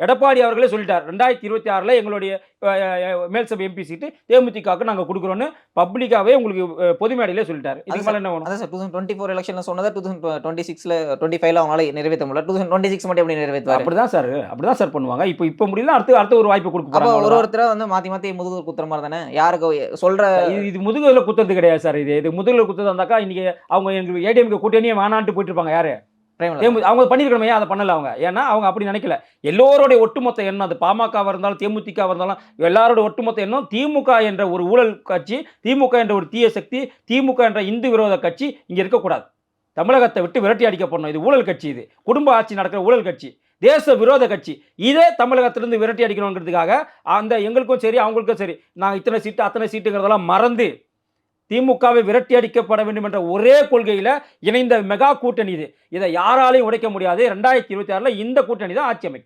எடப்பாடி அவர்களே சொல்லிட்டார் 2026ல் எங்களுடைய மேல் சபை எம்பி சீட்டு தேமுதிகவுக்கு நாங்கள் கொடுக்குறோன்னு பப்ளிக்காவே உங்களுக்கு பொது மேடையிலே சொல்லிட்டாரு. இதுக்கு மேலே என்ன வேணும்? அதான் சார் 2024 எலெக்ஷன்ல சொன்னதை 2026ல 25ல அவங்களால நிறைவேற்ற முடியல. 2026 மட்டும் எப்படி நிறைவேற்றுவாரு? அப்படிதான் சார் பண்ணுவாங்க. இப்போ முடியல, அடுத்த ஒரு வாய்ப்பு கொடுக்க அப்போ போறாங்க. ஒருத்தர வந்து மாத்தி மாத்தி முதுகு குத்துற மாதிரி தானே யாருக்கு சொல்ற இது முதுகுல குத்துறது கிடையாது சார். இது முதுகுல குத்துறதா இருந்தாக்கா இன்னைக்கு அவங்க எங்களுக்கு ஏடிஎம்கே கூட்டணியே வேணான்ட்டு போயிட்டு இருப்பாங்க. யாரு அவங்க பண்ணிருக்கணுமே, அதை பண்ணல அவங்க. ஏன்னா அவங்க அப்படி நினைக்கல. எல்லோருடைய ஒட்டுமொத்த எண்ணம், அது பாமகவா இருந்தாலும் தேமுதிகவா இருந்தாலும் எல்லாரோட ஒட்டுமொத்த எண்ணம் திமுக என்ற ஒரு ஊழல் கட்சி, திமுக என்ற ஒரு தீய சக்தி, திமுக என்ற இந்து விரோத கட்சி இங்க இருக்கக்கூடாது. தமிழகத்தை விட்டு விரட்டி அடிக்கப்படணும். இது ஊழல் கட்சி, இது குடும்ப ஆட்சி நடக்கிற ஊழல் கட்சி, தேச விரோத கட்சி. இதே தமிழகத்திலிருந்து விரட்டி அடிக்கணுங்கிறதுக்காக அந்த எங்களுக்கும் சரி அவங்களுக்கும் சரி நாங்கள் இத்தனை சீட்டு அத்தனை சீட்டுங்கிறதெல்லாம் மறந்து திமுகவை விரட்டி அடிக்கப்பட வேண்டும் என்ற ஒரே கொள்கையில் இணைந்த மெகா கூட்டணி இது. இதை யாராலையும் உடைக்க முடியாது. 2026ல் இந்த கூட்டணி தான் ஆட்சி அமைக்கும்.